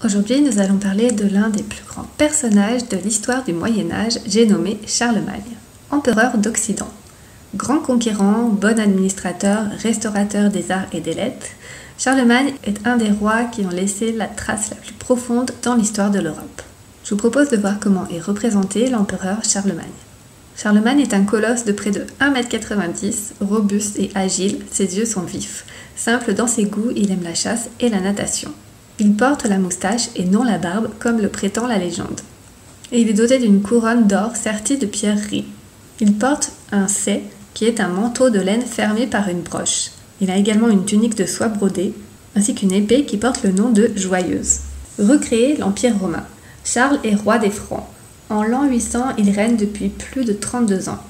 Aujourd'hui, nous allons parler de l'un des plus grands personnages de l'histoire du Moyen-Âge, j'ai nommé Charlemagne, empereur d'Occident. Grand conquérant, bon administrateur, restaurateur des arts et des lettres, Charlemagne est un des rois qui ont laissé la trace la plus profonde dans l'histoire de l'Europe. Je vous propose de voir comment est représenté l'empereur Charlemagne. Charlemagne est un colosse de près de 1,90 m, robuste et agile, ses yeux sont vifs. Simple dans ses goûts, il aime la chasse et la natation. Il porte la moustache et non la barbe, comme le prétend la légende. Et il est doté d'une couronne d'or sertie de pierreries. Il porte un sais, qui est un manteau de laine fermé par une broche. Il a également une tunique de soie brodée, ainsi qu'une épée qui porte le nom de Joyeuse. Recréé l'Empire romain. Charles est roi des Francs. En l'an 800, il règne depuis plus de 32 ans.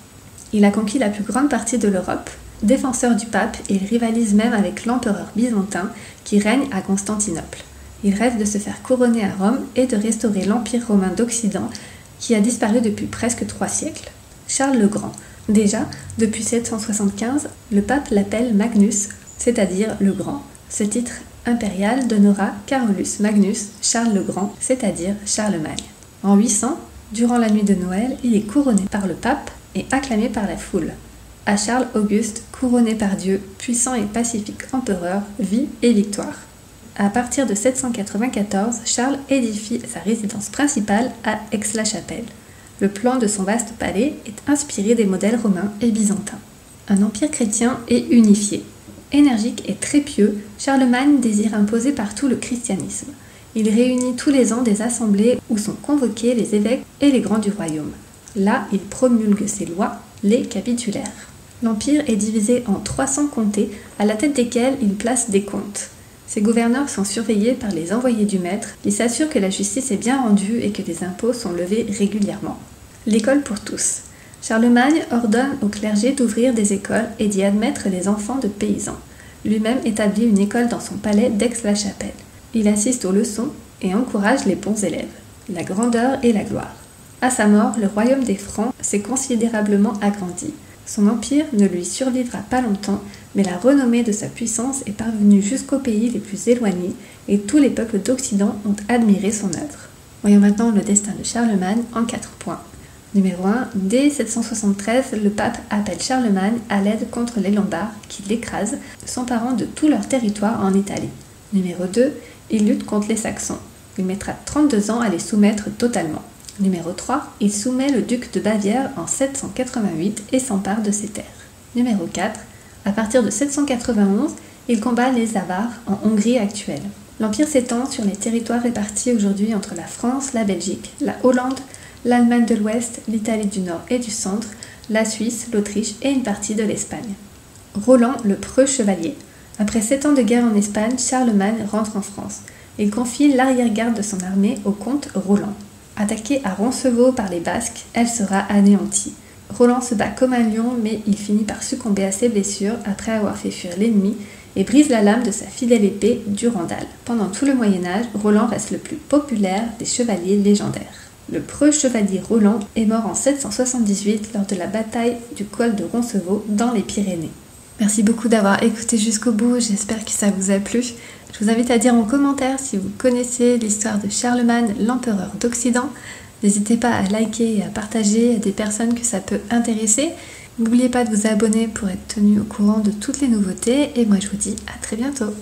Il a conquis la plus grande partie de l'Europe. Défenseur du pape, il rivalise même avec l'empereur byzantin qui règne à Constantinople. Il rêve de se faire couronner à Rome et de restaurer l'Empire romain d'Occident qui a disparu depuis presque 3 siècles. Charles le Grand. Déjà, depuis 775, le pape l'appelle Magnus, c'est-à-dire le Grand. Ce titre impérial donnera Carolus Magnus, Charles le Grand, c'est-à-dire Charlemagne. En 800, durant la nuit de Noël, il est couronné par le pape et acclamé par la foule. À Charles Auguste, couronné par Dieu, puissant et pacifique empereur, vie et victoire. À partir de 794, Charles édifie sa résidence principale à Aix-la-Chapelle. Le plan de son vaste palais est inspiré des modèles romains et byzantins. Un empire chrétien et unifié. Énergique et très pieux, Charlemagne désire imposer partout le christianisme. Il réunit tous les ans des assemblées où sont convoqués les évêques et les grands du royaume. Là, il promulgue ses lois, les capitulaires. L'empire est divisé en 300 comtés, à la tête desquels il place des comtes. Ces gouverneurs sont surveillés par les envoyés du maître qui s'assurent que la justice est bien rendue et que les impôts sont levés régulièrement. L'école pour tous. Charlemagne ordonne au clergé d'ouvrir des écoles et d'y admettre les enfants de paysans. Lui-même établit une école dans son palais d'Aix-la-Chapelle. Il assiste aux leçons et encourage les bons élèves. La grandeur et la gloire. À sa mort, le royaume des Francs s'est considérablement agrandi. Son empire ne lui survivra pas longtemps, mais la renommée de sa puissance est parvenue jusqu'aux pays les plus éloignés et tous les peuples d'Occident ont admiré son œuvre. Voyons maintenant le destin de Charlemagne en 4 points. Numéro 1. Dès 773, le pape appelle Charlemagne à l'aide contre les Lombards qui l'écrasent, s'emparant de tout leur territoire en Italie. Numéro 2. Il lutte contre les Saxons. Il mettra 32 ans à les soumettre totalement. Numéro 3. Il soumet le duc de Bavière en 788 et s'empare de ses terres. Numéro 4. À partir de 791, il combat les Avars en Hongrie actuelle. L'empire s'étend sur les territoires répartis aujourd'hui entre la France, la Belgique, la Hollande, l'Allemagne de l'Ouest, l'Italie du Nord et du Centre, la Suisse, l'Autriche et une partie de l'Espagne. Roland, le preux chevalier. Après 7 ans de guerre en Espagne, Charlemagne rentre en France. Il confie l'arrière-garde de son armée au comte Roland. Attaquée à Roncevaux par les Basques, elle sera anéantie. Roland se bat comme un lion, mais il finit par succomber à ses blessures après avoir fait fuir l'ennemi et brise la lame de sa fidèle épée Durandal. Pendant tout le Moyen-Âge, Roland reste le plus populaire des chevaliers légendaires. Le preux chevalier Roland est mort en 778 lors de la bataille du col de Roncevaux dans les Pyrénées. Merci beaucoup d'avoir écouté jusqu'au bout, j'espère que ça vous a plu. Je vous invite à dire en commentaire si vous connaissez l'histoire de Charlemagne, l'empereur d'Occident. N'hésitez pas à liker et à partager à des personnes que ça peut intéresser. N'oubliez pas de vous abonner pour être tenu au courant de toutes les nouveautés et moi je vous dis à très bientôt.